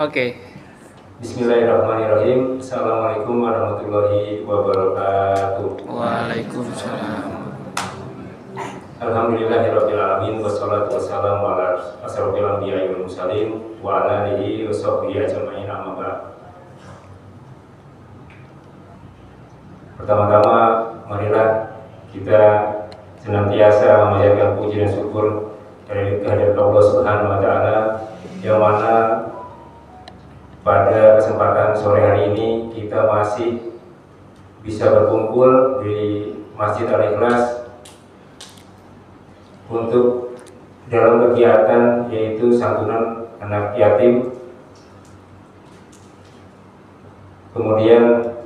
Oke. Bismillahirrahmanirrahim. Assalamualaikum warahmatullahi wabarakatuh. Waalaikumsalam. Alhamdulillahirabbil alamin wassalatu wassalamu ala asrofil anbiya'i wal mursalin wa ala alihi wa sahbihi ajma'in, amma ba'd. Pertama-tama marilah kita senantiasa memanjatkan puji dan syukur dari kehadirat Allah Subhanahu wa taala, yang mana pada kesempatan sore hari ini kita masih bisa berkumpul di Masjid Al-Ikhlas untuk dalam kegiatan yaitu santunan anak yatim. Kemudian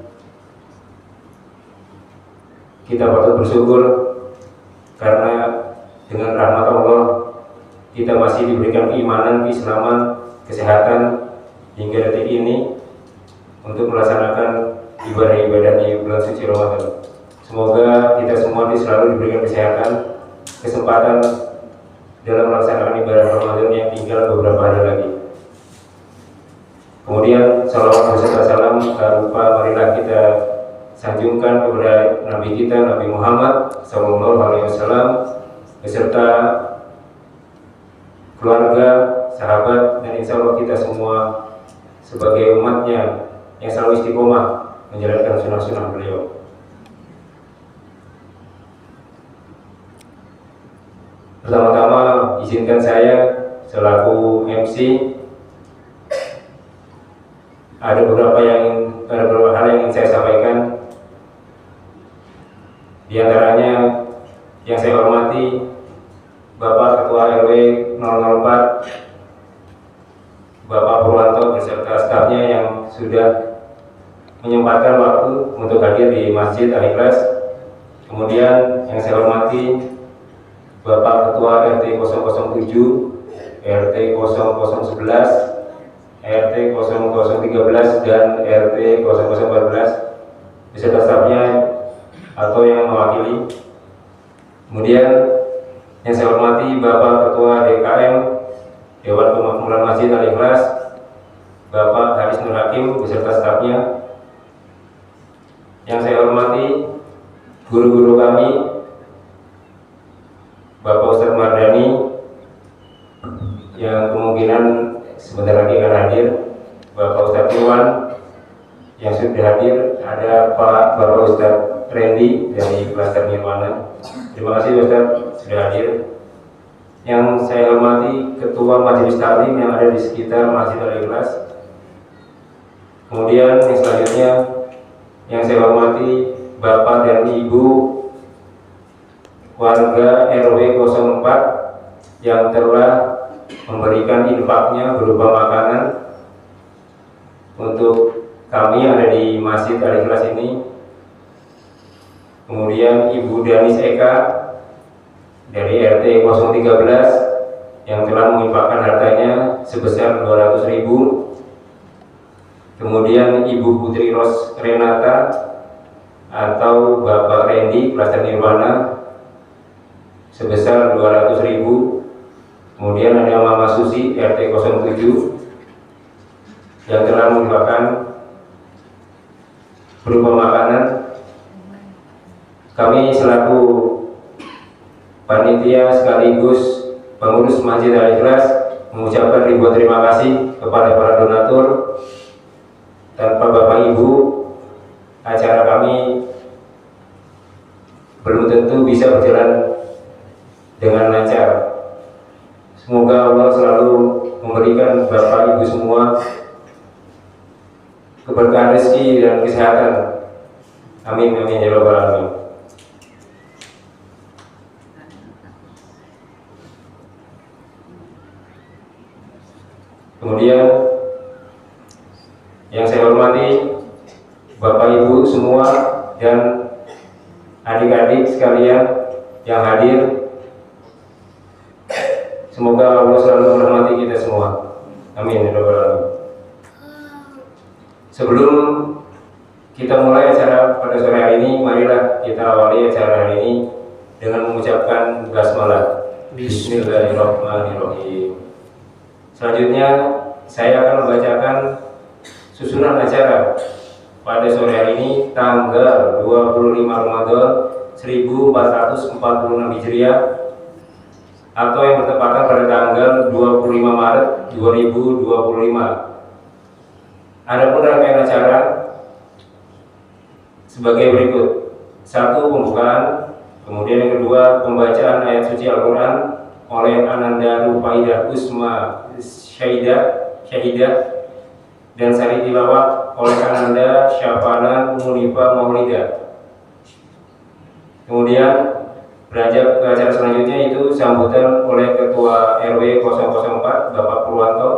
kita patut bersyukur karena dengan rahmat Allah kita masih diberikan keimanan, keislaman, kesehatan hingga detik ini untuk melaksanakan ibadah-ibadah di bulan suci Ramadan. Semoga kita semua selalu diberikan kesehatan, kesempatan dalam melaksanakan ibadah Ramadan yang tinggal beberapa hari lagi. Kemudian salawat beserta salam tak lupa marilah kita sanjungkan kepada Nabi kita, Nabi Muhammad SAW, beserta keluarga, sahabat, dan insya Allah kita semua sebagai umatnya yang selalu istiqomah menjalankan sunnah-sunnah beliau. Pertama-tama izinkan saya selaku MC ada beberapa hal yang ingin saya sampaikan. Di antaranya yang saya hormati Bapak Ketua RW 004 Bapak Purwanto beserta stafnya yang sudah menyempatkan waktu untuk hadir di Masjid Al-Ikhlas. Kemudian yang saya hormati Bapak Ketua RT 007, RT 0011, RT 0013 dan RT 0014 beserta stafnya atau yang mewakili. Kemudian yang saya hormati Bapak Ketua DKM Dewan Pemakmuran Masjid Al-Ikhlas Bapak Haris Nur Hakim beserta stafnya. Yang saya hormati guru-guru kami Bapak Ustadz Mardani yang kemungkinan sebentar lagi akan hadir, Bapak Ustadz Iwan yang sudah hadir, ada Bapak Ustadz Randy dari Klaster Nirwana. Terima kasih Ustadz sudah hadir. Yang saya hormati Ketua Majelis Taklim yang ada di sekitar Masjid Al-Ikhlas. Kemudian yang selanjutnya yang saya hormati Bapak dan Ibu warga RW 04 yang telah memberikan infaknya berupa makanan untuk kami yang ada di Masjid Al-Ikhlas ini. Kemudian Ibu Danis Eka dari RT 013 yang telah menginfakkan hartanya sebesar 200.000. Kemudian Ibu Putri Ros Renata atau Bapak Randy Klaster Nirwana sebesar 200.000. Kemudian ada Mama Susi RT 07 yang telah menginfakkan berupa makanan. Kami selaku panitia sekaligus pengurus Masjid Al-Ikhlas mengucapkan ribuan terima kasih kepada para donatur. Tanpa Bapak Ibu, acara kami belum tentu bisa berjalan dengan lancar. Semoga Allah selalu memberikan Bapak Ibu semua keberkahan rezeki dan kesehatan. Amin amin ya rabbal alamin. Kemudian yang saya hormati Bapak Ibu semua dan adik-adik sekalian yang hadir, semoga Allah selalu merahmati kita semua. Amin ya rabbal alamin. Sebelum kita mulai acara pada sore hari ini, marilah kita awali acara hari ini dengan mengucapkan basmalah. Bismillahirrahmanirrahim. Selanjutnya saya akan membacakan susunan acara pada sore hari ini tanggal 25 Ramadan 1446 Hijriah atau yang bertepatan pada tanggal 25 Maret 2025. Adapun rangkaian acara sebagai berikut: 1. Pembukaan, kemudian yang kedua pembacaan ayat suci Al-Quran oleh Ananda Rufaidah Usma Syahidah dan sari tilawah oleh Ananda Syafana Munifa Maulida. Kemudian beranjak ke acara selanjutnya, itu sambutan oleh Ketua RW 004 Bapak Purwanto.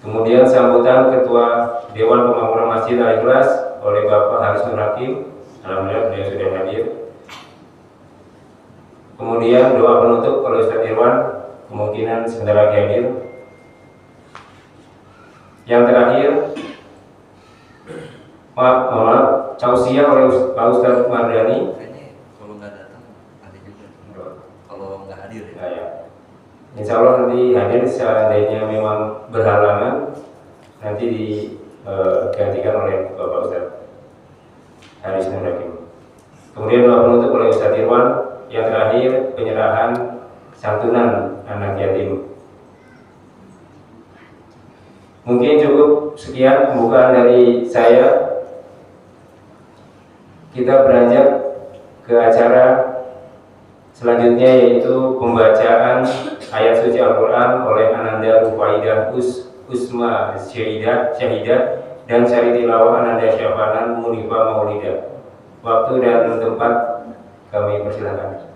Kemudian sambutan Ketua Dewan Pembangunan Masjid Al-Ikhlas oleh Bapak Haris Nur Hakim. Alhamdulillah beliau sudah hadir. Kemudian doa penutup oleh Ustaz Irwan, kemungkinan sebentar lagi hadir. Yang terakhir, tausiah oleh Pak Ustaz Mardani. Kalau nggak datang ada juga. Kalau nggak hadir ya. Ya. Insya Allah nanti hadir, seandainya memang berhalangan nanti digantikan oleh Bapak Ustaz Haris Nur Hakim. Kemudian doa penutup oleh Ustaz Irwan. Yang terakhir, penyerahan santunan anak yatim. Mungkin cukup sekian pembukaan dari saya. Kita beranjak ke acara selanjutnya, yaitu pembacaan ayat suci Al-Quran oleh Ananda Rufaidah Usma Syahidah dan sari tilawah Ananda Syafana Munifa Maulida. Waktu dan tempat kami persilakan.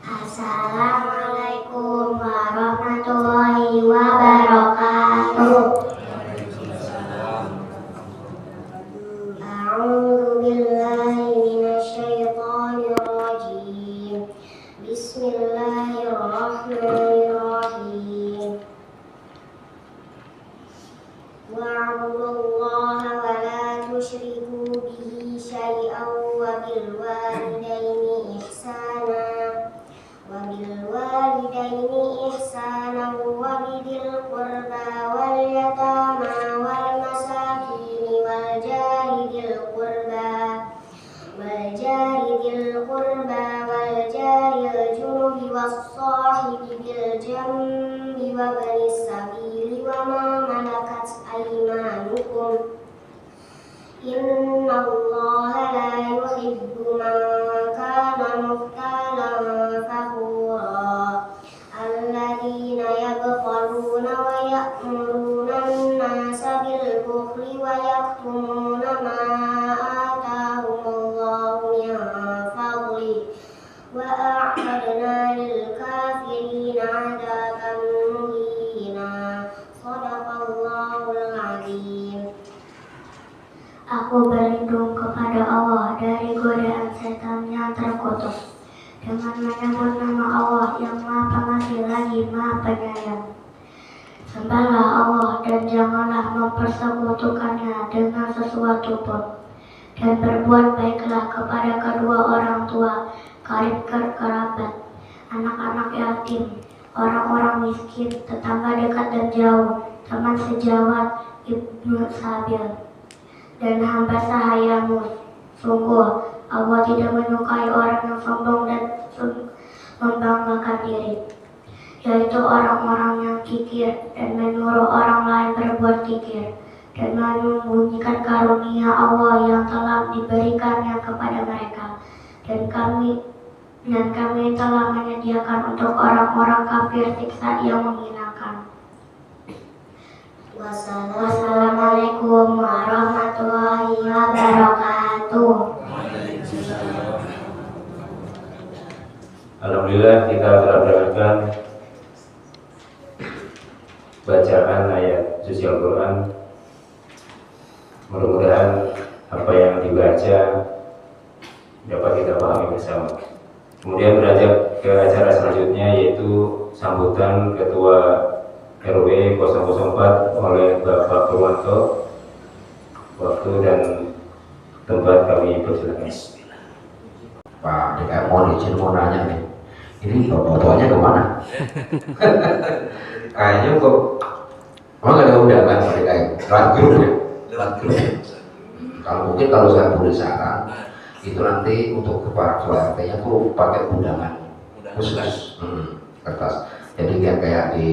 Assalamualaikum warahmatullahi wabarakatuh. A'udzu billahi minasyaitonir rajim. Bismillahirrahmanirrahim. Wa'budullaha wa la tusyriku bihi syai'an wa bil walidaini ihsana wa bidil qurba wal yatama wal masakin wal jari dil qurba wal jaril junubi was sahibi bil jambi wa banis sabili wa ma malakat aymanukum. Innallaha la yuhibbu man kana mukhtalan fakhura. Alladzina yabkhaluna wa ya'muruna an-nasa bil bukhli wa yaktumuna ma atahumullahu min fadli wa a'tadna lil kafirina 'adaban muhina. Shadaqallahul 'azim. Aku berlindung kepada Allah dari godaan setan yang terkutuk dengan menyebut nama Allah yang Maha Pengasih lagi Maha Penyayang. Sembahlah Allah dan janganlah mempersekutukannya dengan sesuatu pun, dan berbuat baiklah kepada kedua orang tua, karib kerabat, anak-anak yatim, orang-orang miskin, tetangga dekat dan jauh, teman sejawat, ibnu sabil, dan hamba sahayamu. Sungguh Allah tidak menyukai orang yang sombong dan membanggakan diri, yaitu orang-orang yang kikir dan menyuruh orang lain berbuat kikir, dan menyembunyikan karunia Allah yang telah diberikannya kepada mereka. Dan kami telah menyediakan untuk orang-orang kafir siksa yang menghinakan. Wassalamualaikum warahmatullahi wabarakatuh. Alhamdulillah, kita telah mendengarkan bacaan ayat suci Al-Quran. Mudah-mudahan apa yang dibaca dapat kita pahami bersama. Kemudian beranjak ke acara selanjutnya, yaitu sambutan Ketua RW 004 oleh Bapak Purwanto. Waktu dan tempat kami persilakan. Pak DKM mohon izin mau nanya nih, ini bapak-bapaknya kemana? Kayaknya kok emang ada undangan Pak DKM, lewat grup ya? Lewat grup. Kalau mungkin kalau saya boleh saran, itu nanti untuk para ketua RT-nya tuh pakai undangan khusus, kertas. Jadi kayak di,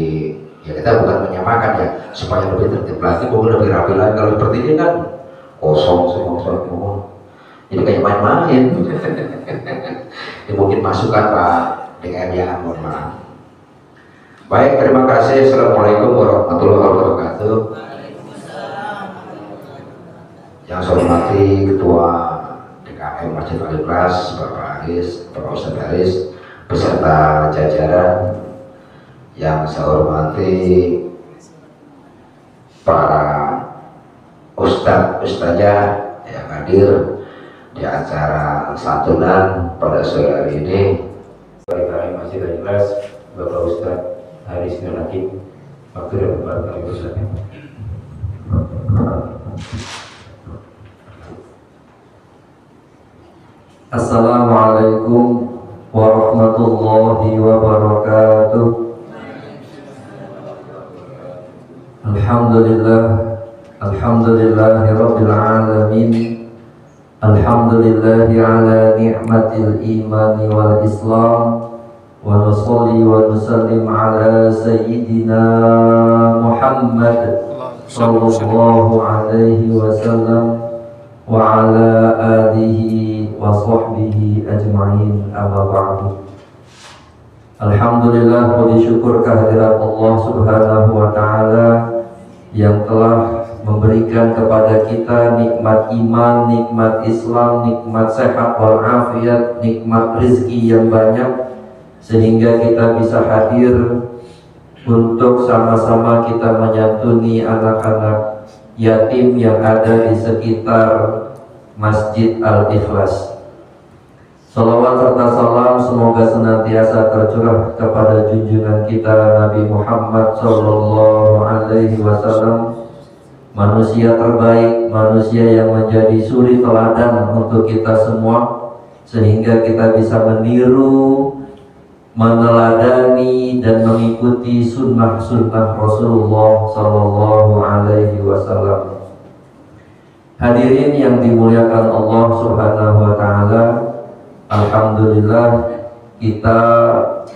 ya kita bukan menyamakan ya, supaya lebih tertib lagi, mungkin lebih rapi lagi. Kalau seperti ini kan kosong semua. Jadi kayak main-main. Ini mungkin masukan Pak DKM ya, mohon maaf. Baik, terima kasih. Assalamualaikum warahmatullahi wabarakatuh. Yang saya hormati Ketua DKM Masjid Al-Ikhlas, Bapak Aris, Bapak Ustadz Aris, beserta jajaran. Yang saya hormati para ustadzah yang hadir di acara santunan pada sore hari ini. DKM Masjid Al-Ikhlas, Bapak Ustadz Haris Nur Hakim, waktu dan tempat kami bersilakan. Assalamualaikum warahmatullahi wabarakatuh. Alhamdulillahirabbil alamin. Alhamdulillahi ala ni'matil imani wal islam. Wa nusalli wa nusallim ala sayyidina Muhammad sallallahu alaihi wasallam wa ala alihi wa sahbihi ajma'in, amma ba'du. Alhamdulillah, puji syukur kehadirat Allah Subhanahu wa ta'ala yang telah memberikan kepada kita nikmat iman, nikmat Islam, nikmat sehat walafiat, nikmat rizki yang banyak, sehingga kita bisa hadir untuk sama-sama kita menyantuni anak-anak yatim yang ada di sekitar Masjid Al-Ikhlas. Salawat serta salam semoga senantiasa tercurah kepada junjungan kita Nabi Muhammad sallallahu alaihi wasallam, manusia terbaik, manusia yang menjadi suri teladan untuk kita semua, sehingga kita bisa meniru, meneladani dan mengikuti sunnah-sunnah Rasulullah sallallahu alaihi wasallam. Hadirin yang dimuliakan Allah Subhanahu wa ta'ala, alhamdulillah kita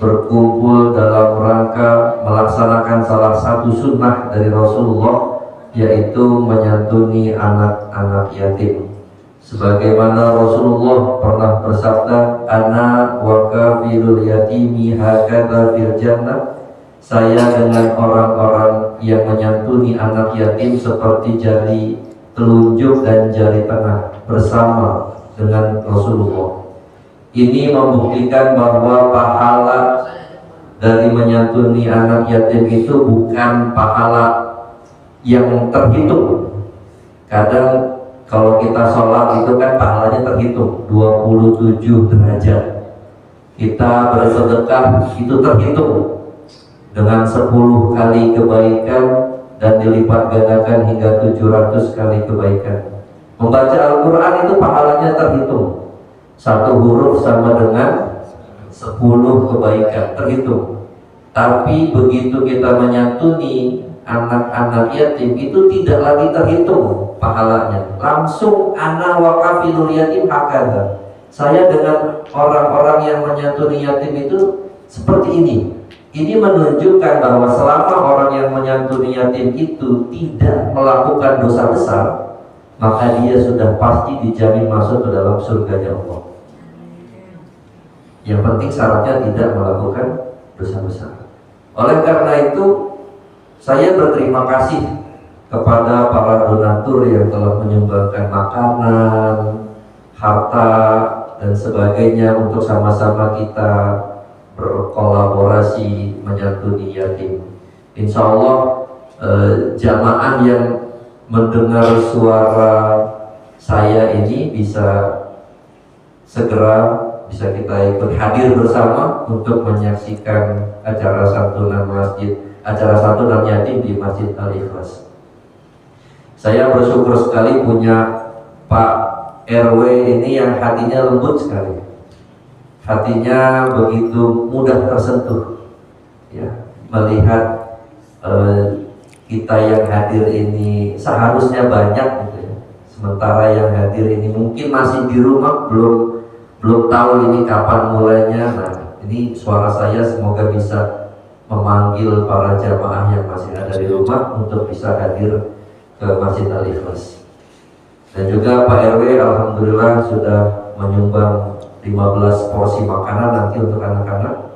berkumpul dalam rangka melaksanakan salah satu sunnah dari Rasulullah, yaitu menyantuni anak-anak yatim. Sebagaimana Rasulullah pernah bersabda, ana wa kafilul yatimi hakadha fil jannah, saya dengan orang-orang yang menyantuni anak yatim seperti jari telunjuk dan jari tengah bersama dengan Rasulullah. Ini membuktikan bahwa pahala dari menyantuni anak yatim itu bukan pahala yang terhitung. Kadang kalau kita sholat itu kan pahalanya terhitung 27 derajat. Kita bersedekah itu terhitung dengan 10 kali kebaikan dan dilipat gandakan hingga 700 kali kebaikan. Membaca Al-Quran itu pahalanya terhitung. 1 huruf sama dengan 10 kebaikan terhitung. Tapi begitu kita menyantuni anak-anak yatim itu tidak lagi terhitung pahalanya, langsung ana wa kafilul yatim hakadha, saya dengan orang-orang yang menyantuni yatim itu seperti ini. Ini menunjukkan bahwa selama orang yang menyantuni yatim itu tidak melakukan dosa besar, maka dia sudah pasti dijamin masuk ke dalam surganya Allah. Yang penting syaratnya tidak melakukan dosa besar. Oleh karena itu, saya berterima kasih kepada para donatur yang telah menyumbangkan makanan, harta, dan sebagainya untuk sama-sama kita berkolaborasi menyantuni yatim. Insya Allah jamaah yang mendengar suara saya ini bisa segera bisa kita ikut hadir bersama untuk menyaksikan acara santunan yatim di Masjid Al-Ikhlas. Saya bersyukur sekali punya Pak RW ini yang hatinya lembut sekali. hatinya begitu mudah tersentuh ya melihat kita yang hadir ini seharusnya banyak gitu ya. Sementara yang hadir ini mungkin masih di rumah, belum tahu ini kapan mulainya. Nah, ini suara saya semoga bisa memanggil para jamaah yang masih ada di rumah untuk bisa hadir ke Masjid Al-Ikhlas. Dan juga Pak RW alhamdulillah sudah menyumbang 15 porsi makanan nanti untuk anak-anak.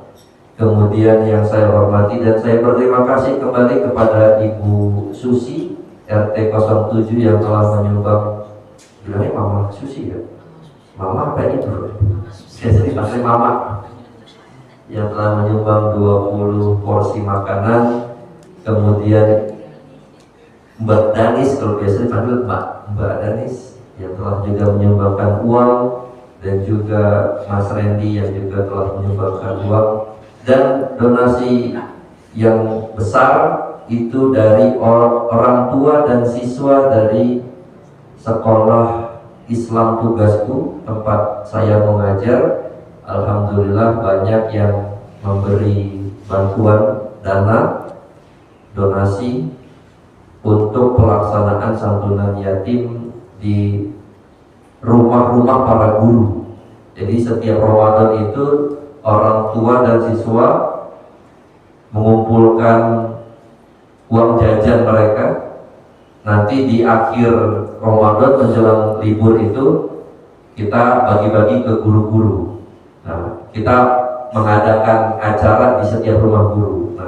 Kemudian yang saya hormati dan saya berterima kasih kembali kepada Ibu Susi RT 07 yang telah menyumbang, bilangnya Mama Susi ya? Mama apa itu? Jadi pasti Mama yang telah menyumbang 20 porsi makanan. Kemudian Mbak Danis, kalau biasa dipanggil Mbak Danis yang telah juga menyumbangkan uang, dan juga Mas Randy yang juga telah menyumbangkan uang. Dan donasi yang besar itu dari orang tua dan siswa dari sekolah Islam Tugasku tempat saya mengajar. Alhamdulillah banyak yang memberi bantuan dana donasi untuk pelaksanaan santunan yatim di rumah-rumah para guru. Jadi setiap Ramadan itu orang tua dan siswa mengumpulkan uang jajan mereka. Nanti di akhir Ramadan menjelang libur itu kita bagi-bagi ke guru-guru. Nah, kita mengadakan acara di setiap rumah guru. Nah,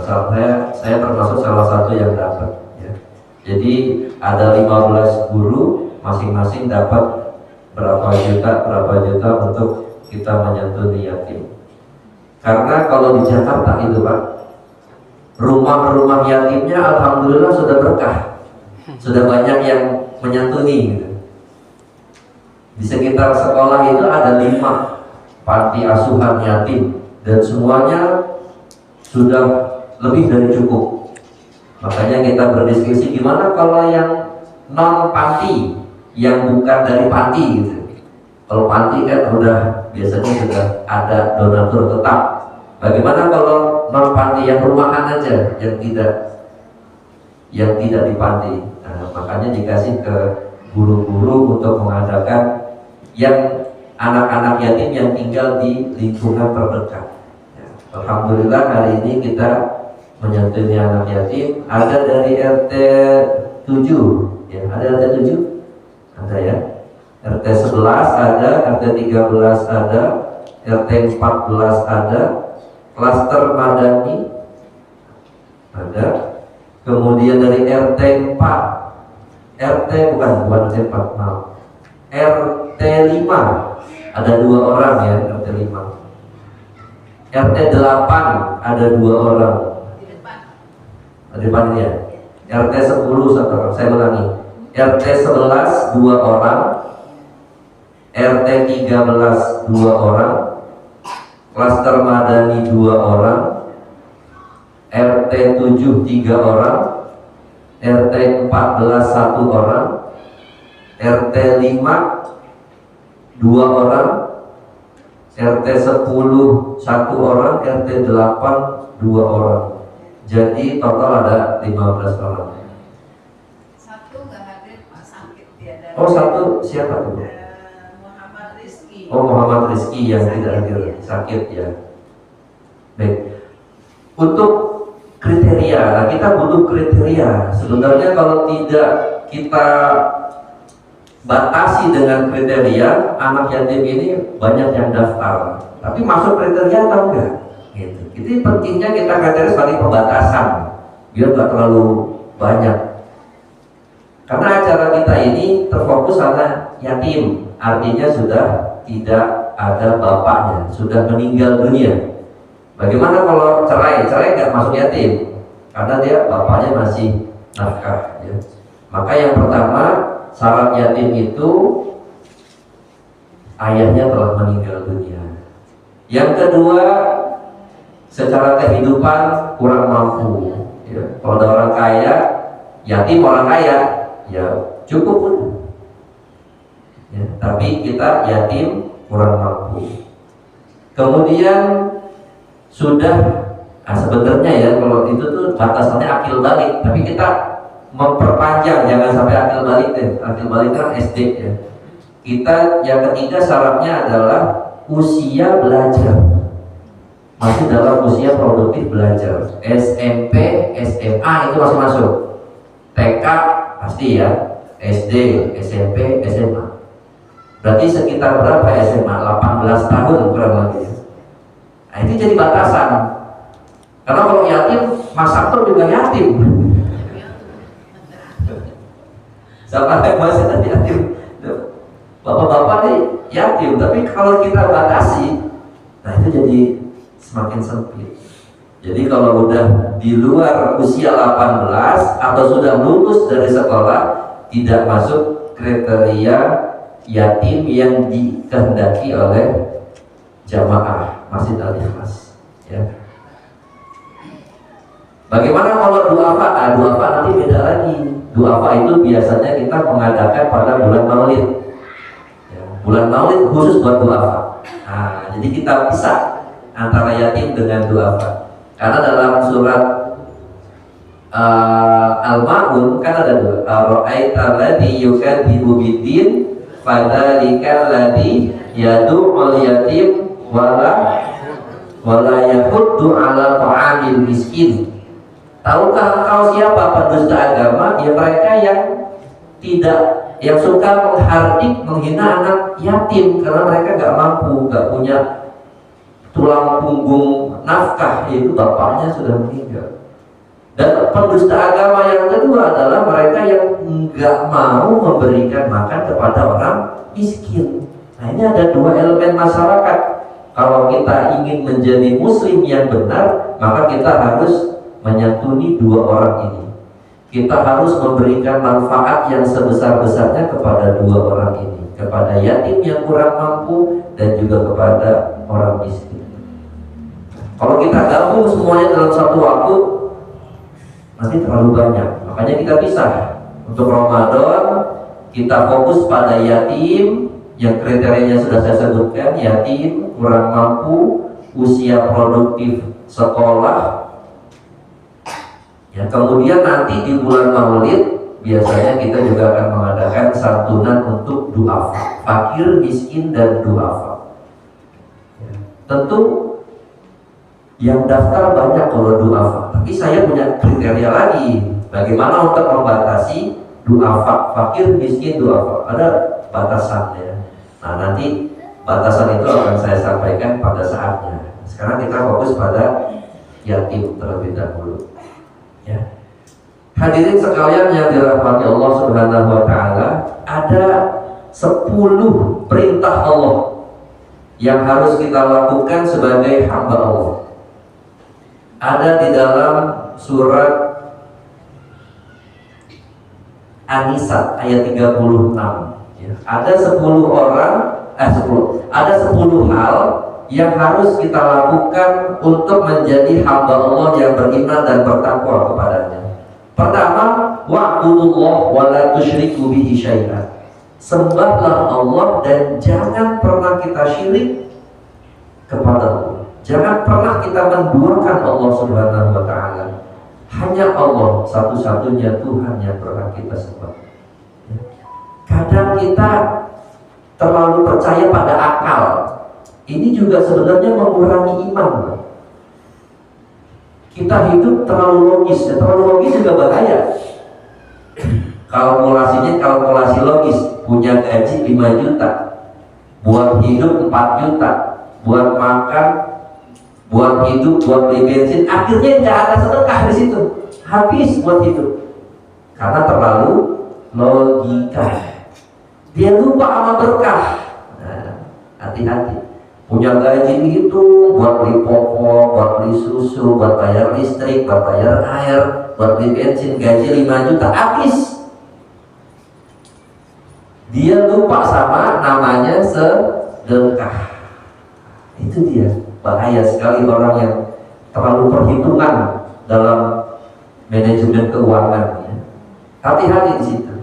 saya termasuk salah satu yang dapat ya. Jadi ada 15 guru, masing-masing dapat berapa juta untuk kita menyantuni yatim. Karena kalau di Jakarta itu Pak, rumah-rumah yatimnya alhamdulillah sudah berkah, sudah banyak yang menyantuni gitu. Di sekitar sekolah itu ada 5 panti asuhan yatim dan semuanya sudah lebih dari cukup. Makanya kita berdiskusi gimana kalau yang non panti, yang bukan dari panti gitu. Kalau panti kan udah biasanya sudah ada donatur tetap. Bagaimana kalau non panti yang rumahan aja, yang tidak di panti? Nah, makanya dikasih ke guru-guru untuk mengadakan yang anak-anak yatim yang tinggal di lingkungan terdekat. Ya, alhamdulillah hari ini kita menyantuni anak yatim. Ada dari RT 7, ya ada RT 7, ada ya. RT 11 ada, RT 13 ada, RT 14 ada, klaster Madani ada, kemudian dari RT 4, RT bukan RT 4, maaf, RT 5 ada 2 orang ya, RT 5, RT 8 ada 2 orang, di depan ini ya, RT 10 1 orang, saya ulangi, RT 11 2 orang, RT 13 2 orang, klaster Madani 2 orang, RT 7 3 orang, RT 14 1 orang, RT 5 2 orang, RT 10 1 orang, RT 8 2 orang. Jadi total ada 15 orang. Satu nggak hadir Pak, sakit dia. Oh satu siapa tuh? Muhammad Rizki. Oh Muhammad Rizki yang tidak hadir, sakit ya. Baik. Untuk kriteria, nah kita butuh kriteria. Sebenarnya kalau tidak kita batasi dengan kriteria, anak yatim ini banyak yang daftar, tapi masuk kriteria atau enggak? Gitu. Itu pentingnya kita kriteria sebagai pembatasan, biar nggak terlalu banyak. Karena acara kita ini terfokus pada yatim, artinya sudah tidak ada bapaknya, sudah meninggal dunia. Bagaimana kalau cerai? Cerai nggak masuk yatim, karena dia bapaknya masih nafkah. Ya. Maka yang pertama syarat yatim itu ayahnya telah meninggal dunia. Yang kedua secara kehidupan kurang mampu. Ya. Kalau ada orang kaya, yatim orang kaya, ya cukup pun. Ya. Tapi kita yatim kurang mampu. Kemudian sudah sebenarnya ya kalau itu tuh batasannya akil balik, tapi kita memperpanjang, jangan sampai akil balik deh. Akil balik kan SD ya. Kita yang ketiga syaratnya adalah usia belajar, masih dalam usia produktif belajar. SMP, SMA itu masih masuk. TK pasti ya, SD, SMP, SMA. Berarti sekitar berapa SMA? 18 tahun kurang lebih. Nah itu jadi batasan. Karena kalau yatim, Mas Sabto juga yatim. Sama kayak Mas Sabto yatim. Bapak-bapak nih yatim, tapi kalau kita batasi, nah itu jadi semakin sempit. Jadi kalau udah di luar usia 18 atau sudah lulus dari sekolah, tidak masuk kriteria yatim yang dikehendaki oleh jamaah Masjid Al-Ikhlas ya. Bagaimana kalau duafa? Nah, duafa nanti beda lagi. Duafa itu biasanya kita mengadakan pada bulan Maulid ya, bulan Maulid khusus buat duafa. Nah, jadi kita pisah antara yatim dengan duafa. Karena dalam surat Al-Ma'un kan ada dua. Ra'aita alladhi yukadzibu bid-din fadzalika alladhi yad'ul yatim wala yahuddu ala ta'amil miskin. Tahukah engkau siapa pendusta agama? Ya mereka yang suka menghardik, menghina anak yatim karena mereka gak mampu, gak punya tulang punggung nafkah, yaitu bapaknya sudah meninggal. Dan pendusta agama yang kedua adalah mereka yang nggak mau memberikan makan kepada orang miskin. Nah ini ada dua elemen masyarakat. Kalau kita ingin menjadi muslim yang benar, maka kita harus menyantuni dua orang ini. Kita harus memberikan manfaat yang sebesar-besarnya kepada dua orang ini, kepada yatim yang kurang mampu dan juga kepada orang miskin. Kalau kita gabung semuanya dalam satu waktu, nanti terlalu banyak. Makanya kita pisah. Untuk Ramadan kita fokus pada yatim yang kriterianya sudah saya sebutkan, yatim, kurang mampu, usia produktif sekolah. Ya, kemudian nanti di bulan Maulid biasanya kita juga akan mengadakan santunan untuk duafa, fakir, miskin dan duafa. Ya, tentu yang daftar banyak kalau duafa, tapi saya punya kriteria lagi. Bagaimana untuk membatasi duafa, fakir, miskin, duafa? Ada batasannya. Nah nanti batasan itu akan saya sampaikan pada saatnya. Sekarang kita fokus pada yatim terlebih dahulu. Ya. Hadirin sekalian yang dirahmati Allah Subhanahu wa taala, ada 10 perintah Allah yang harus kita lakukan sebagai hamba Allah. Ada di dalam surat An-Nisa ayat 36 ya. Ada 10 hal yang harus kita lakukan untuk menjadi hamba Allah yang beriman dan bertakwa kepadanya. Pertama, wa'budullah wa la tusyriku bihi syai'an. Sembahlah Allah dan jangan pernah kita syirik kepada Allah. Jangan pernah kita menduakan Allah Subhanahu wa taala. Hanya Allah satu-satunya Tuhan yang pernah kita sembah. Kadang kita terlalu percaya pada akal. Ini juga sebenarnya mengurangi iman. Kita hidup terlalu logis, ya, terlalu logis juga bahaya. Kalkulasi logis, punya gaji 5 juta, buat hidup 4 juta, buat makan, buat hidup, buat beli bensin, akhirnya nggak ada sedekah di situ, habis buat hidup, karena terlalu logika. Dia lupa sama berkah. Nah, hati-hati. Punya gaji itu buat beli pokok, buat beli susu, buat bayar listrik, buat bayar air, buat beli bensin, gaji 5 juta habis. Dia lupa sama namanya sedekah. Itu dia, bahaya sekali orang yang terlalu perhitungan dalam manajemen keuangan. Hati-hati di situ.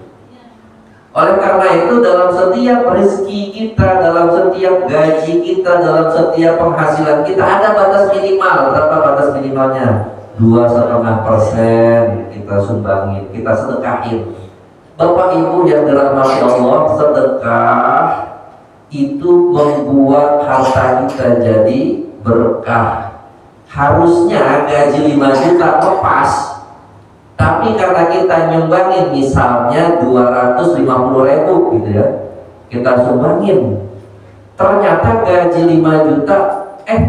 Oleh karena itu dalam setiap rezeki kita, dalam setiap gaji kita, dalam setiap penghasilan kita ada batas minimal. Berapa batas minimalnya? 2,5% kita sumbangin, kita sedekahin. Bapak Ibu yang dirahmati Allah, sedekah itu membuat harta kita jadi berkah. Harusnya gaji 5 juta lepas, tapi karena kita nyumbangin misalnya 250.000 gitu ya, kita sumbangin, ternyata gaji 5 juta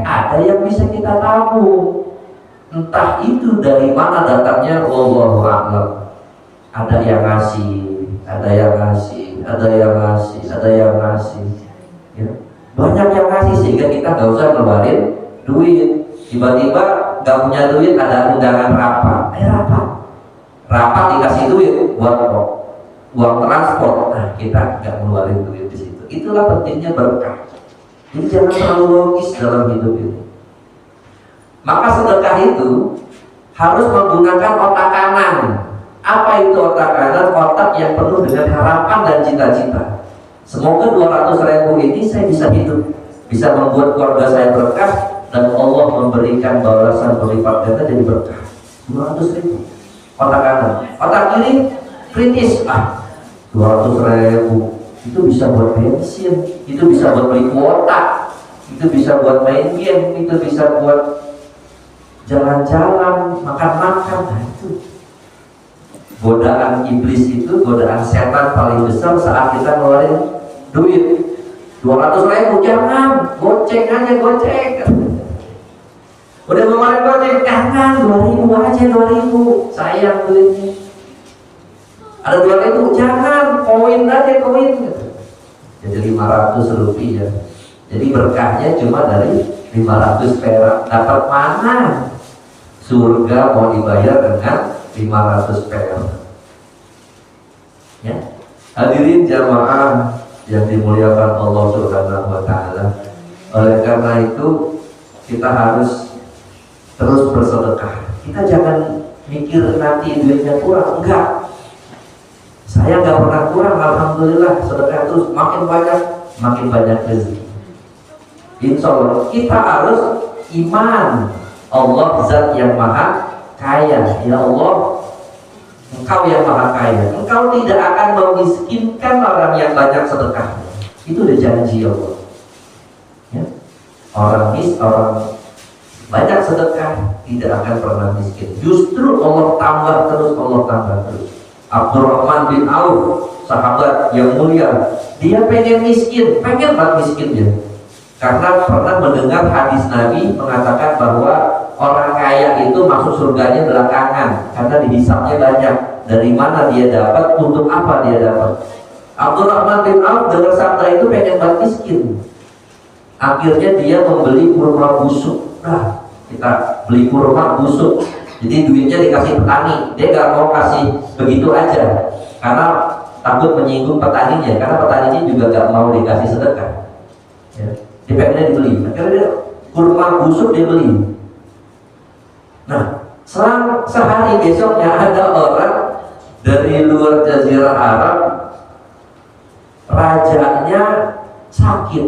ada yang bisa kita tabung. Entah itu dari mana datangnya, wallahu a'lam. Ada yang ngasih, ada yang ngasih, ada yang ngasih, ada yang ngasih ya. Banyak yang ngasih sehingga kita nggak usah ngeluarin duit. Tiba-tiba nggak punya duit, ada undangan rapat dikasih duit buat uang transport. Nah, kita nggak ngeluarin duit di situ. Itulah pentingnya berkah. Jadi jangan terlalu logis dalam hidup itu. Maka sedekah itu harus menggunakan otak kanan. Apa itu otak kanan? Otak yang penuh dengan harapan dan cita-cita. Semoga 200.000 ini saya bisa hidup, bisa membuat keluarga saya berkah, dan Allah memberikan balasan berlipat ganda jadi berkah. 200.000 otak kanan. Otak kiri kritis, 200.000 itu bisa buat bensin, itu bisa buat beli kuota, itu bisa buat main game, itu bisa buat jalan-jalan, makan-makan. Nah, itu godaan iblis, itu godaan setan paling besar saat kita ngeluarin duit. 200.000 jangan, goceng aja, goceng. Udah ngeluarin goceng, jangan, 2.000 aja, 2.000 sayang duitnya. Ada 2.000, jangan, koin aja, koin. Jadi 500 rupiah. Jadi berkahnya cuma dari 500 perak. Dapat mana? Surga mau dibayar dengan 500 perak. Ya. Hadirin jamaah yang dimuliakan Allah Subhanahu wa taala. Oleh karena itu kita harus terus bersedekah. Kita jangan mikir nanti duitnya kurang, enggak. Saya nggak pernah kurang, alhamdulillah. Sedekah terus, makin banyak rezeki. Insya Allah kita harus iman Allah zat yang maha kaya. Ya Allah, Engkau yang maha kaya, Engkau tidak akan memiskinkan orang yang banyak sedekah. Itu udah janji Allah ya. Orang banyak sedekah tidak akan pernah miskin. Justru Allah tambah terus, Allah tambah terus. Abdurrahman bin Auf, sahabat yang mulia, dia pengen miskin, pengen banget miskinnya, karena pernah mendengar hadis Nabi mengatakan bahwa orang kaya itu masuk surganya belakangan karena dihisapnya banyak. Dari mana dia dapat, untuk apa dia dapat? Abdurrahman bin Auf dengar sabda itu pengen banget miskin. Akhirnya dia membeli kurma busuk. Nah, kita beli kurma busuk, jadi duitnya dikasih petani. Dia gak mau kasih begitu aja karena takut menyinggung petaninya, karena petaninya juga gak mau dikasih sedekah ya. Dia pengennya dibeli, akhirnya dia kurma busuk dia beli. Nah, selang sehari besoknya ada orang dari luar Jazirah Arab, rajanya sakit,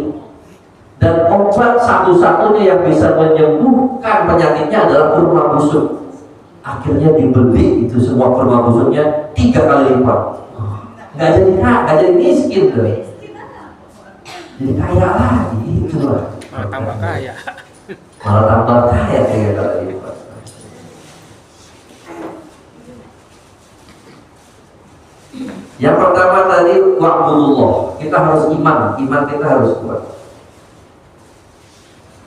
dan obat satu-satunya yang bisa menyembuhkan penyakitnya adalah kurma busuk. Akhirnya dibeli itu semua kurma busuknya 3 kali lipat. Nggak jadi miskin tuh. Jadi kaya lagi itu lah. Malah tambah kaya. Malah tambah kaya 3 kali lipat. Yang pertama tadi wa'budullah, kita harus iman kita harus kuat.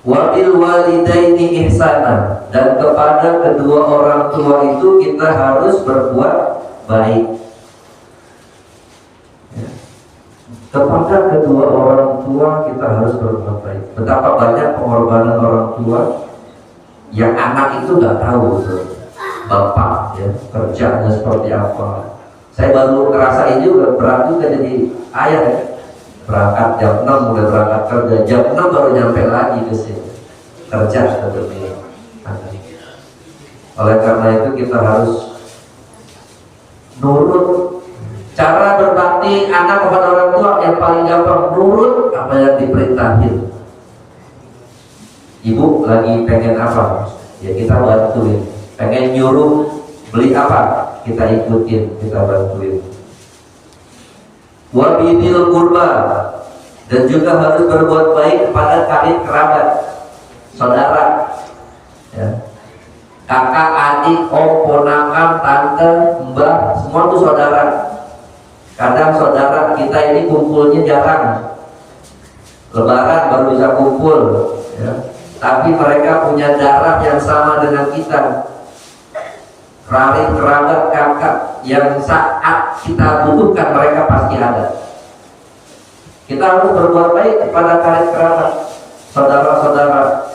Wabil walidaini ihsana, dan kepada kedua orang tua itu kita harus berbuat baik ya. Kepada kedua orang tua kita harus berbuat baik. Betapa banyak pengorbanan orang tua yang anak itu nggak tahu bapak ya kerjanya seperti apa. Saya baru ngerasain juga, berat juga jadi ayah ya. Berangkat jam 6 mulai berangkat kerja, jam 6 baru nyampe lagi ke sini kerja demi anak. Oleh karena itu kita harus nurut. Cara berbakti Kami anak kepada orang tua yang paling gampang nurut apa yang diperintahin. Ibu lagi pengen apa? Ya kita bantuin. Pengen nyuruh beli apa? Kita ikutin, kita bantuin. Wabibil kurba, dan juga harus berbuat baik kepada karib kerabat, saudara, ya. Kakak, adik, om, ponakan, tante, mbah, semua itu saudara. Kadang saudara kita ini kumpulnya jarang, Lebaran baru bisa kumpul, ya. Tapi mereka punya darah yang sama dengan kita, karib kerabat kakak yang saat kita butuhkan mereka pasti ada. Kita harus berbuat baik kepada karib kerabat, saudara-saudara.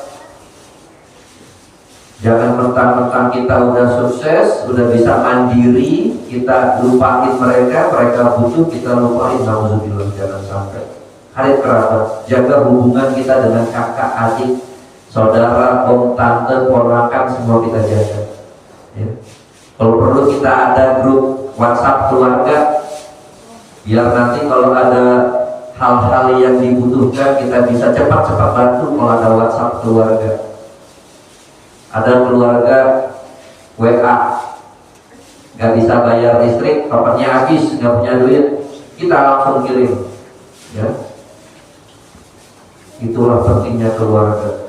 Jangan mentang-mentang kita udah sukses, udah bisa mandiri, kita lupain mereka, mereka butuh kita lupain. Nauzubillah, jangan sampai. Karib kerabat, jaga hubungan kita dengan kakak, adik, saudara, om, tante, ponakan, semua kita jaga, ya. Kalau perlu kita ada grup WhatsApp keluarga, biar nanti kalau ada hal-hal yang dibutuhkan kita bisa cepat-cepat bantu. Kalau ada WhatsApp keluarga, ada keluarga WA nggak bisa bayar listrik, kapannya habis, nggak punya duit, kita langsung kirim, ya. Itulah pentingnya keluarga.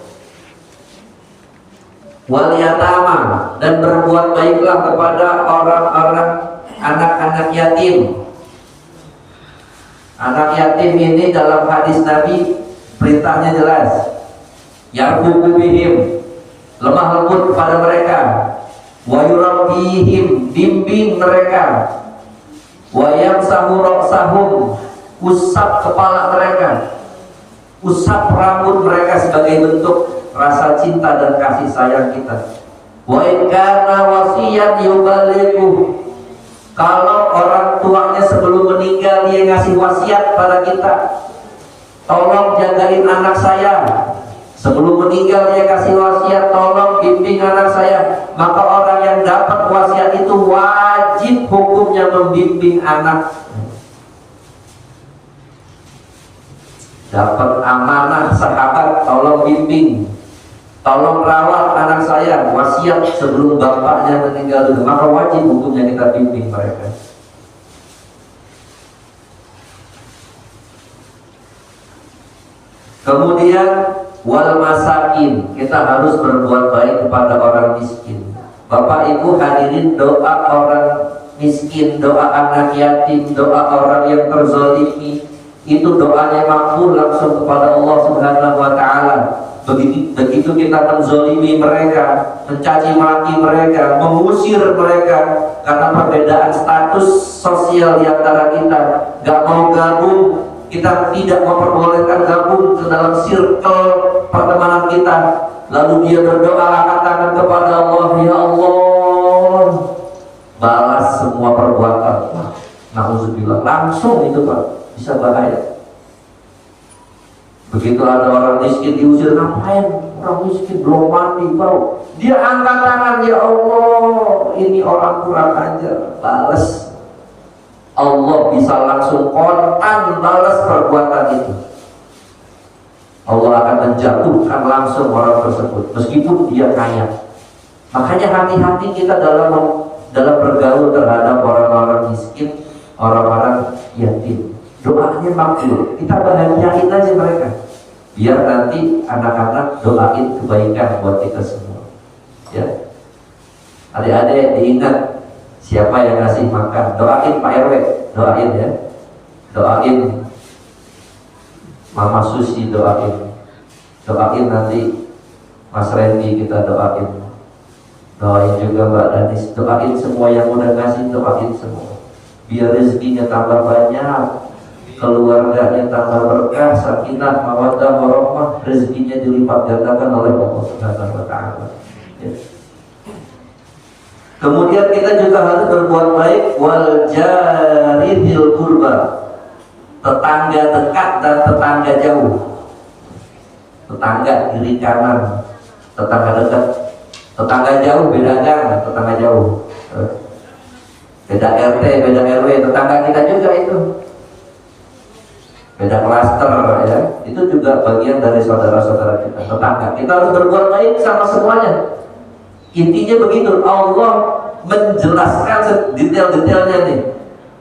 Wal yatama, dan berbuat baiklah kepada orang-orang anak-anak yatim. Anak yatim ini dalam hadis Nabi perintahnya jelas. Yarfuqu bihim, lemah lembut kepada mereka. Wa yurabbihim, bimbing mereka. Wa yamsahu ra'sahum, usap kepala mereka, usap rambut mereka sebagai bentuk rasa cinta dan kasih sayang kita. Wa in kana wasiyan yuballighu, kalau orang tuanya sebelum meninggal dia ngasih wasiat pada kita, tolong jagain anak saya. Sebelum meninggal dia kasih wasiat, tolong bimbing anak saya. Maka orang yang dapat wasiat itu wajib hukumnya membimbing anak. Dapat amanah sahabat, tolong bimbing, tolong rawat anak saya, wasiat sebelum bapaknya meninggal dunia, maka wajib hukumnya kita bimbing mereka. Kemudian wal masakin, kita harus berbuat baik kepada orang miskin. Bapak Ibu hadirin, doa orang miskin, doa anak yatim, doa orang yang terzalimi, itu doanya makbul langsung kepada Allah Subhanahu wa Ta'ala. Begitu kita menzolimi mereka, mencaci maki mereka, mengusir mereka karena perbedaan status sosial di antara kita, gak mau gabung, kita tidak memperbolehkan gabung ke dalam circle pertemanan kita, lalu dia berdoa angkat tangan kepada Allah, ya Allah, balas semua perbuatan. Nauzubillah, langsung itu Pak, bisa bahaya. Begitu ada orang miskin diusir, ngapain orang miskin belum mandi bau, dia angkat tangan, ya Allah, ini orang kurang ajar, balas. Allah bisa langsung kontan balas perbuatan itu. Allah akan menjatuhkan langsung orang tersebut meskipun dia kaya. Makanya hati-hati kita dalam bergaul terhadap orang-orang miskin, orang-orang yatim. Doanya makbul, kita bahagiain aja mereka, biar nanti anak-anak doain kebaikan buat kita semua, ya. Adik-adik diingat, siapa yang ngasih makan, doain Pak RW, doain ya, doain Mama Susi, doain nanti Mas Randy, kita doain juga Mbak Danis, doain semua yang udah ngasih, doain semua, biar rezekinya tambah banyak, keluarganya tambah berkah, sakinah, mawaddah, warahmah, rezekinya dilipat gandakan oleh Allah Subhanahu wa Ta'ala, ya. Kemudian kita juga harus berbuat baik wal jari dzil qurba, tetangga dekat dan tetangga jauh. Tetangga kiri kanan, tetangga dekat, tetangga jauh beda gang, tetangga jauh, beda RT, beda RW, tetangga kita juga itu. beda klaster ya, itu juga bagian dari saudara-saudara kita, tetangga. Kita harus berbuat baik sama semuanya. Intinya begitu, Allah menjelaskan detail-detailnya nih.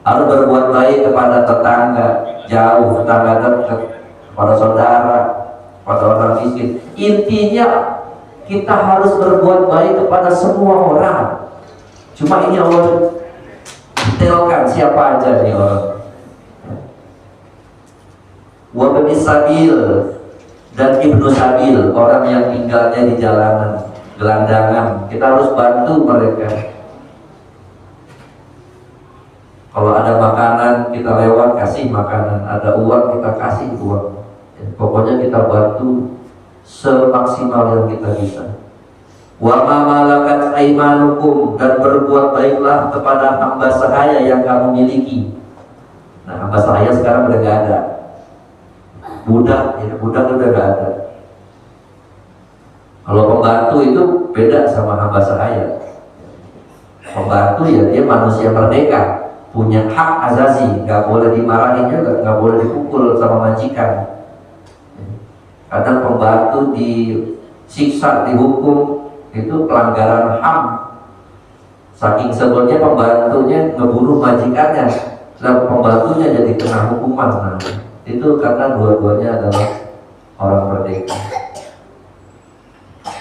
Harus berbuat baik kepada tetangga jauh, tetangga dekat, pada saudara, pada orang miskin. Intinya kita harus berbuat baik kepada semua orang. Cuma ini Allah detailkan siapa aja nih orang. Wa bani sabil dan ibnu sabil, orang yang tinggalnya di jalanan, gelandangan, kita harus bantu mereka. Kalau ada makanan kita lewat kasih makanan, ada uang kita kasih uang. Pokoknya kita bantu semaksimal yang kita bisa. Wa ma malakat aimanukum, dan berbuat baiklah kepada hamba sahaya yang kamu miliki. Nah, hamba sahaya sekarang udah gak ada. Budak, ya, budak udah gak ada. Kalau pembantu itu beda sama hamba sahaya. Pembantu ya dia manusia merdeka, punya hak asasi, nggak boleh dimarahin juga, nggak boleh dipukul sama majikan. Kadang pembantu disiksa, dihukum, itu pelanggaran HAM. Saking sebelnya pembantunya ngebunuh majikannya, dan pembantunya jadi kena hukuman. Nah, itu karena dua-duanya adalah orang merdeka.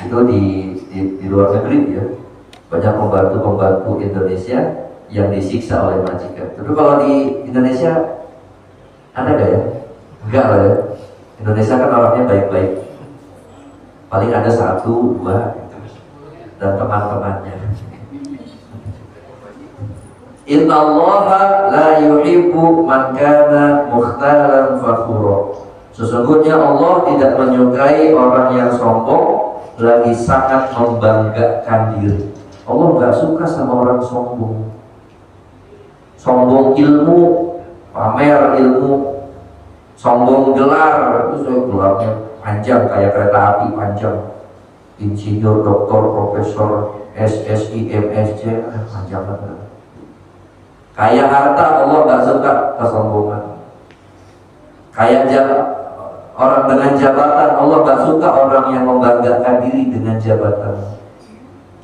Itu di luar negeri ya, banyak pembantu Indonesia yang disiksa oleh majikan. Tapi kalau di Indonesia ada gak ya? Enggak lah ya. Indonesia kan orangnya baik-baik. Paling ada 1, 2 gitu. Dan teman-temannya. Innallaha la yuhibbu man kana mukhtalan fakhura. Sesungguhnya Allah tidak menyukai orang yang sombong lagi sangat membanggakan diri. Allah nggak suka sama orang sombong. Sombong ilmu, pamer ilmu, sombong gelar, itu saya gelarnya panjang kayak kereta api panjang. Insinyur, doktor, profesor, SSI, MSc, panjang banget. Kaya harta Allah nggak suka kesombongan. Kaya orang dengan jabatan Allah nggak suka orang yang membanggakan diri dengan jabatan.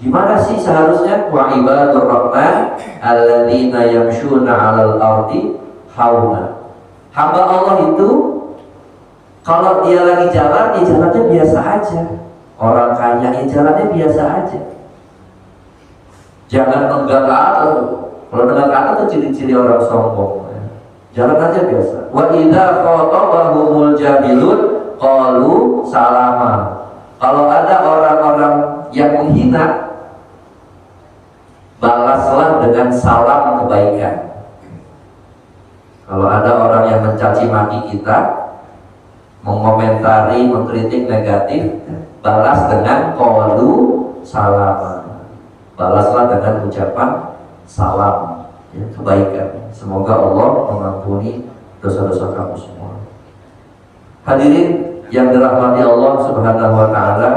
Gimana sih seharusnya? Wa ibadur rahman alladzina yamshuna 'alal ardi hauna. Hamba Allah itu kalau dia lagi jalan, ya jalannya biasa aja. Orang kaya ya jalannya biasa aja. Jangan mengganggu atas. Kalau dengan kata itu ciri-ciri orang sombong. Jalan aja biasa. Wa idza khatabahumul jahilun qalu salama. Kalau ada orang-orang yang menghina, balaslah dengan salam kebaikan. Kalau ada orang yang mencaci maki kita, mengomentari, mengkritik negatif, balas dengan qalu salama. Balaslah dengan ucapan salam, ya, kebaikan. Semoga Allah mengampuni dosa-dosa kamu semua. Hadirin yang dirahmati Allah Subhanahu wa taala,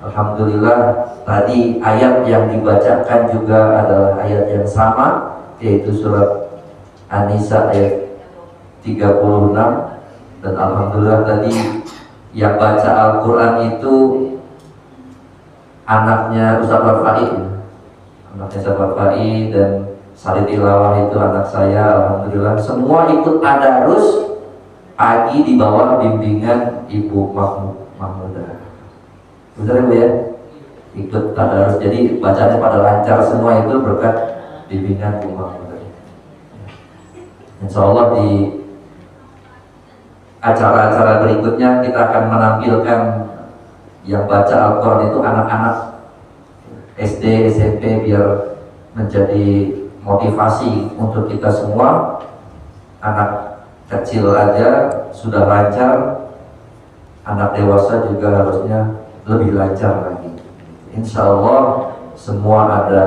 alhamdulillah tadi ayat yang dibacakan juga adalah ayat yang sama, yaitu surat An-Nisa ayat 36. Dan alhamdulillah tadi yang baca Al-Qur'an itu anaknya Ustaz Faid, anaknya Ustaz Faid, dan Sari Tilawah itu anak saya. Alhamdulillah semua ikut tadarus pagi di bawah bimbingan Ibu Mahmudah. Betul ya? Ikut tadarus, jadi bacanya pada lancar semua itu berkat bimbingan Ibu Mahmudah. Insya Allah di acara-acara berikutnya kita akan menampilkan yang baca Al-Quran itu anak-anak SD, SMP, biar menjadi motivasi untuk kita semua. Anak kecil aja sudah lancar, anak dewasa juga harusnya lebih lancar lagi. Insya Allah semua ada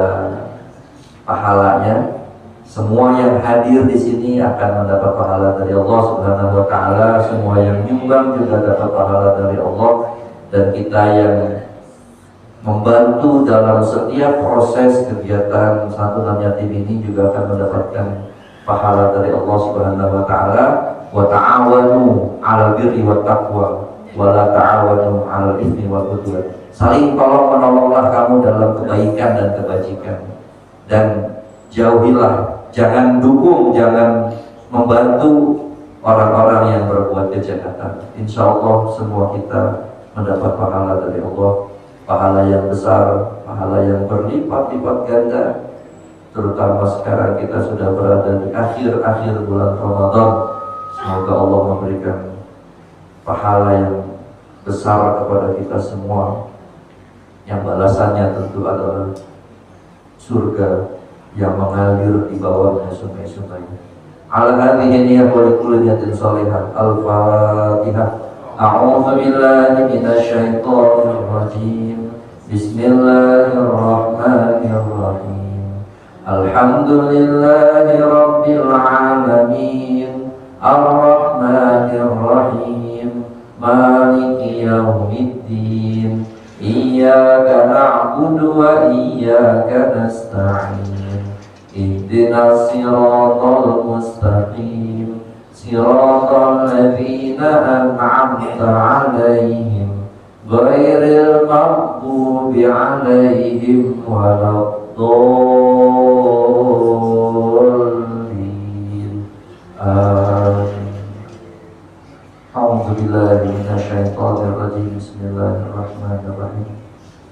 pahalanya. Semua yang hadir di sini akan mendapat pahala dari Allah Subhanahu wa taala. Semua yang nyumbang juga dapat pahala dari Allah, dan kita yang membantu dalam setiap proses kegiatan santunan yatim ini juga akan mendapatkan pahala dari Allah Subhanahu wa taala. wa ta'awanu 'alal birri wat taqwa wa la ta'awanu 'alal itsmi wal 'udwan. Saling tolong-menolonglah kamu dalam kebaikan dan kebajikan, dan jauhilah, jangan dukung, jangan membantu orang-orang yang berbuat kejahatan. Insya Allah semua kita mendapat pahala dari Allah, pahala yang besar, pahala yang berlipat-lipat ganda. Terutama sekarang kita sudah berada di akhir-akhir bulan Ramadan. Semoga Allah memberikan pahala yang besar kepada kita semua, yang balasannya tentu adalah surga yang mengalir di bawahnya sungai-sungai. Ala hadhihi niyyah wa likulli niyatin salihah. Al-Fatihah. A'udzu billahi minasyaitonir rajim. Bismillahirrahmanirrahim. Alhamdulillahi rabbil alamin. Ar-Rahmanir Rahim. Maliki yaumiddin. Iyyaka na'budu wa iyyaka nasta'in. Ihdinas siratal mustaqim. Siratal ladzina an'amta 'alaihim ghairil maghdubi 'alaihim waladdallin. Amin. A'udzubillahi minasyaitonir rajim. Bismillahirrahmanirrahim.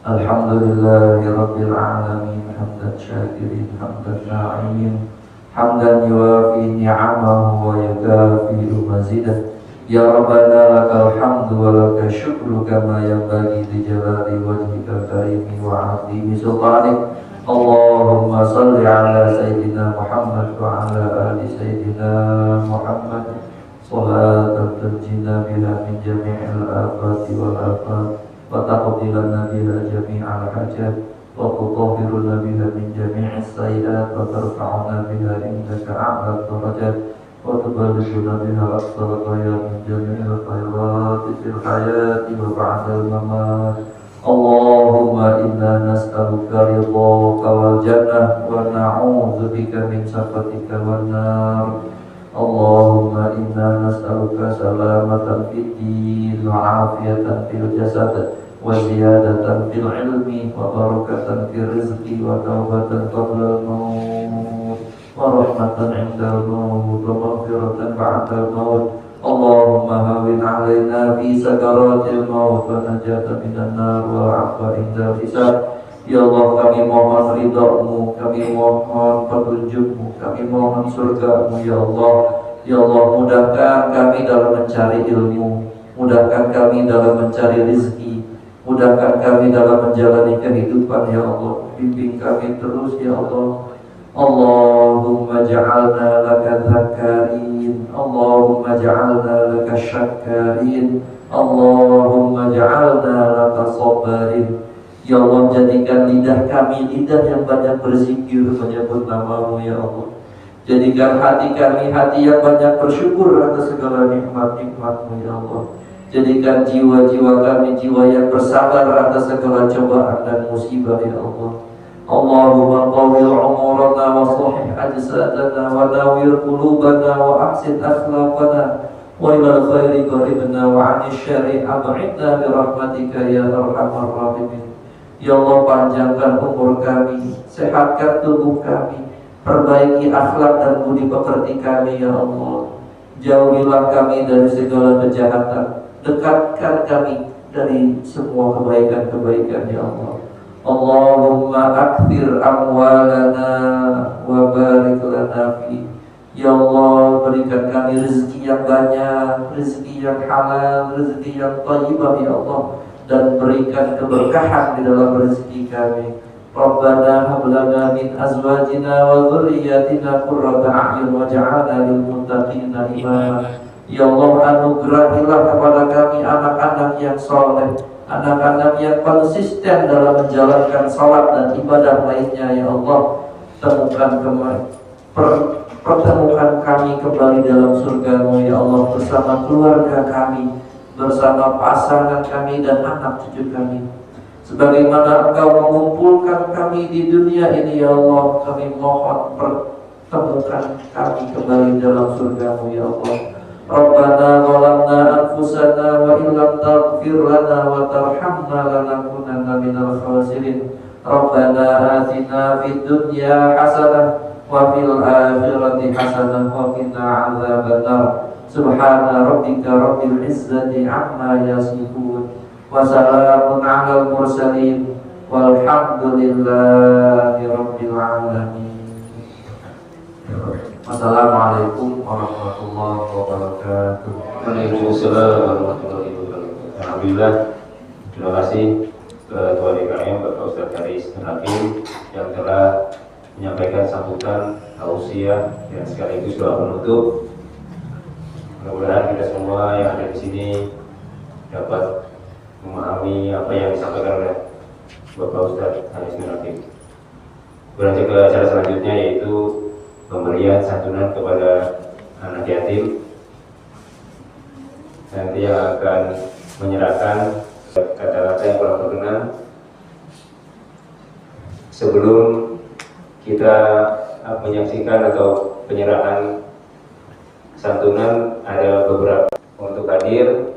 Alhamdulillahi rabbil alamin. Hamdan syakirin, hamdan na'imin, hamdan yuwafi ni'amahu wa yukafi'u mazidah. Ya Rabbana lakal hamdu wa lakal syukru kama yanbaghi li jalali wajhika karimi wa 'azimi sultanik. Allahumma salli ala sayyidina Muhammad wa ala ali sayyidina Muhammad. Salatan tunjina biha min jami'il afati wal afat, wa taqdilana biha jami'al hajat, wa tutahhiruna biha min jami'is sayyi'at, wa tarfa'una biha indaka a'la darajat, wa tuballighuna biha aqsal ghayat min jami'il khairati fil hayati wa ba'dal mamat. Allahumma inna nas'aluka ridhaka wal jannah wa na'udzubika min sakhatika wan nar. Allahumma inna nas'aluka salamatan fid din wa afiyatan fil jasad wa ziyadatan fil ilmi wa barakatan fil rizqi wa tawbatan qabla al-maut wa rahmatan 'inda al-maut wa maghfiratan ba'da al-maut. Allahumma hawwin 'alaina fi sakaratil maut wa najatan minan nar wa 'afwa 'inda al-hisab. Ya Allah, kami mohon ridha-Mu, kami mohon petunjuk-Mu, kami mohon surga-Mu. Ya Allah, ya Allah, mudahkan kami dalam mencari ilmu, mudahkan kami dalam mencari rezeki, mudahkan kami dalam menjalani kehidupan. Ya Allah, bimbing kami terus. Ya Allah. Allahumma ja'alna laka dzakarin, Allahumma ja'alna laka syakarin, Allahumma ja'alna laka sabarin. Ya Allah, jadikan lidah kami lidah yang banyak berzikir menyebut nama-Mu. Ya Allah, jadikan hati kami hati yang banyak bersyukur atas segala nikmat-nikmat-Mu. Ya Allah, jadikan jiwa-jiwa kami jiwa yang bersabar atas segala cobaan dan musibah. Ya Allah. Allahumma qawwil umurana wa sahih ajsadana wa nawwir qulubana wa ahsin akhlaqana wa ilal khairi qaribna wa 'anil syarri ab'idna bi rahmatika ya arhamar rahimin. Ya Allah, panjangkan umur kami, sehatkan tubuh kami, perbaiki akhlak dan budi pekerti kami. Ya Allah, jauhilah kami dari segala kejahatan, dekatkan kami dari semua kebaikan-kebaikan. Ya Allah. Allahumma akthir amwalana wa barik lana fi. Ya Allah, berikan kami rezeki yang banyak, rezeki yang halal, rezeki yang thayyibah. Ya Allah, dan berikan keberkahan di dalam rezeki kami. Rabbana hab lana min azwajina wa dhurriyyatina qurrata a'yun waj'alna lil muttaqina imama. Ya Allah, anugerahilah kepada kami anak-anak yang saleh, anak-anak yang konsisten dalam menjalankan salat dan ibadah lainnya. Ya Allah, pertemukan kami kembali dalam surga-Mu. Ya Allah, bersama keluarga kami, bersama pasangan kami dan anak cucu kami, sebagaimana Engkau mengumpulkan kami di dunia ini. Ya Allah, kami mohon pertemukan kami kembali dalam surga-Mu. Ya Allah. Rabbana zalamna anfusana wa illam taghfir lana wa tarhamna lanakunanna minal khasirin. Rabbana atina fid dunya hasanah wa fil akhirati hasanah wa qina adzabannar. Subhana rabbika rabbil izzati amma yasifun wa salamun 'alal mursalin walhamdulillahi rabbil alamin. Assalamualaikum warahmatullahi wabarakatuh. Waalaikumsalam warahmatullahi wabarakatuh. Alhamdulillah, terima kasih Ketua DKM Bapak Ustadz Haris Hakim yang telah menyampaikan sambutan tausiah dan sekaligus doa penutup. Mudah-mudahan kita semua yang ada di sini dapat memahami apa yang disampaikan oleh Bapak Ustadz Haris Hakim. Beranjak ke acara selanjutnya yaitu pemberian santunan kepada anak yatim. Nanti yang akan menyerahkan kata-kata yang kurang berkenan. Sebelum kita menyaksikan atau penyerahan santunan, ada beberapa untuk hadir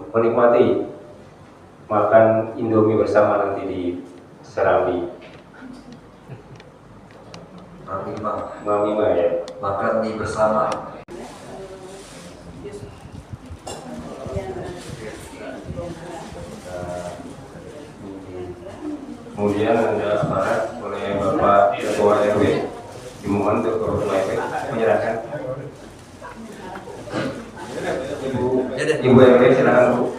menikmati makan Indomie bersama nanti di Serambi. Mamima ya. Makan mie bersama. Kemudian ada aparat oleh Bapak Ketua RW, dimohon untuk menyerahkan. Ibu RW silakan Bu.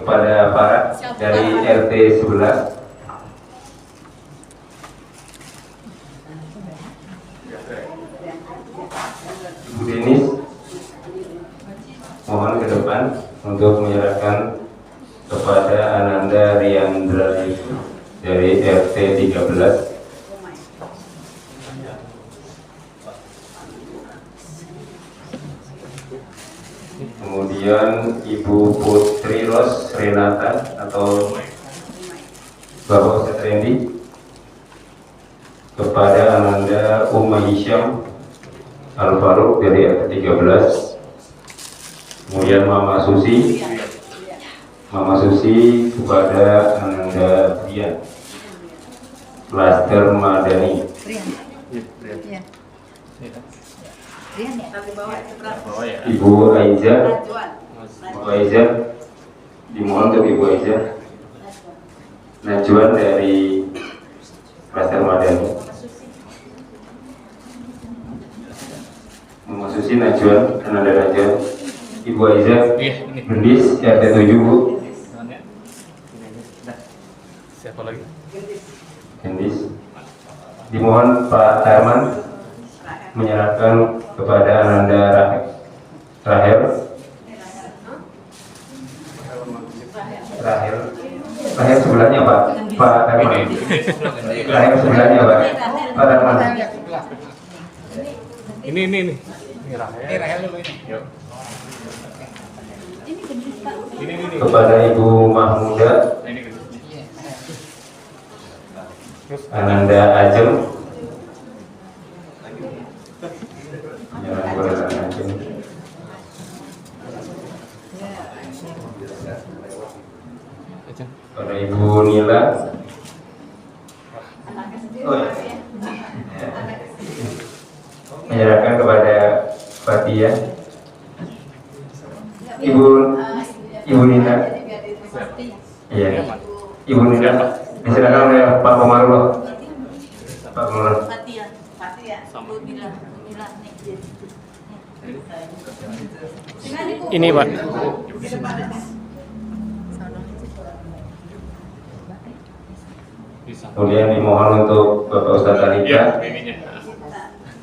Kepada aparat dari RT 11. Ibu Denis, mohon ke depan untuk menyerahkan kepada Ananda Riandra dari RT 13. Kemudian Ibu Putri Ros Renata atau Bapak Ustadz Rendi kepada Ananda Hisham Al-Faruq dari RT 13. Kemudian Mama Susi kepada Ananda Rian Klaster Madani. Ibu Aiza dimohon untuk Ibu Aiza Najwan dari Klaster Madani. Mama Susi Najwan, Ananda Najwan. Ibu Aiza Bendis RT 7 Bu. Siapa lagi? Bendis. Dimohon Pak Herman menyerahkan kepada Ananda Rahel sebelahnya Pak Herman. Rahel sebelahnya Pak Herman. Ini Rahel dulu ini. Yuk. Ini. Kepada Ibu Mahmuda Ananda Ajeng. Menyerahkan kepada Ananda Ajeng. Kepada Ibu Nila. Oh ya. Menyerahkan kepada Fatia. Ibu Nina. Iya. Ibu Nina. Disilakan oleh Pak Komarullah. Pak Komarullah. Ini Pak. Kemudian dimohon untuk Bapak Ustadz Alika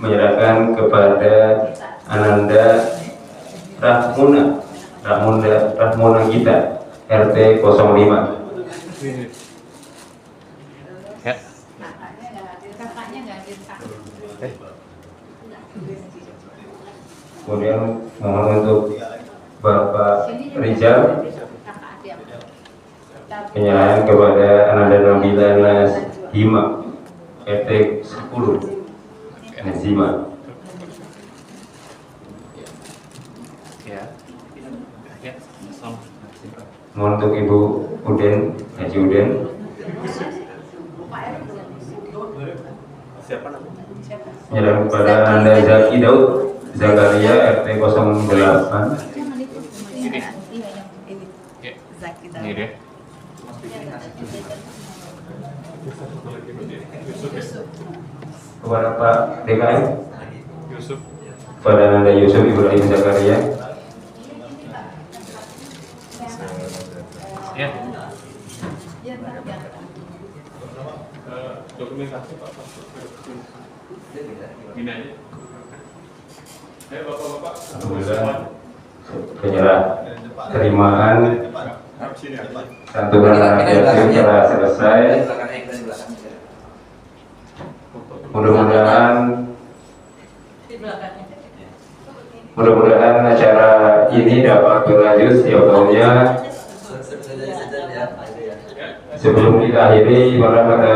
menyerahkan kepada Ananda Rahmuna kita RT 05. Ya. Kemudian mohon untuk Bapak Rizal penyerahan kepada Ananda Nabila Nazima RT 10 Nazima. Mohon untuk Ibu Uden, Haji Uden. Siapa namanya? Menyerahkan kepada Anda Zaki Daud Zakaria RT 08. Sini. Ya. Ini dia. Kepada Pak DKM, Yusuf. kepada Anda Yusuf Ibrahim Zakaria. Ya. Dokumentasi Pak. Ini aja. Ayo Bapak-bapak. Alhamdulillah penyerah terimaan santunan anak yatim telah selesai. Mudah-mudahan acara ini dapat berlanjut setiap tahunnya. Sebelum kita akhiri, maka kita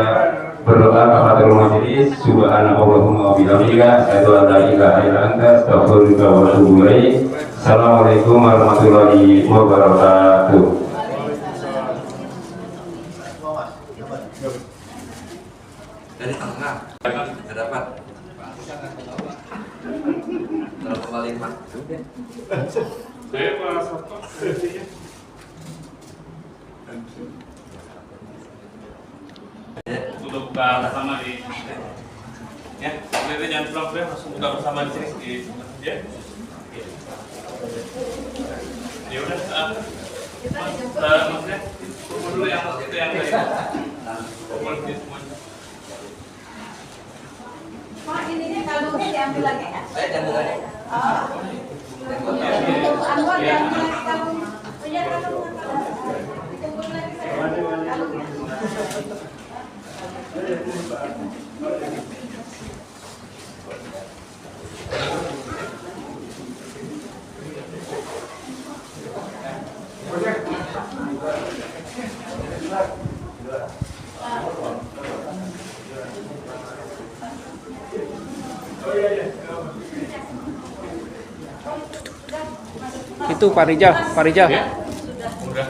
berdoa kafaratul majelis. Subhanallahumma wa bihamdika, asyhadu an la ilaha illa anta, astaghfiruka wa atubu ilaik. Assalamualaikum warahmatullahi wabarakatuh. Dari tengah ke depan. Kalau kembali Pak. Saya Pak Soto. Sudah buka bersama di ya, kita jangan pulang-pulang, langsung buka bersama di sini di ya. Ya udah, maksudnya kumpul dulu yang itu yang tadi. Kumpul di semuanya. Pak, ininya kalungnya diambil lagi ya? Ayo diambil lagi. Untuk Anwar diambil lagi kalungnya. Punya kalungnya. Kumpul lagi kalungnya. Itu Pak Rijal. Ya, udah.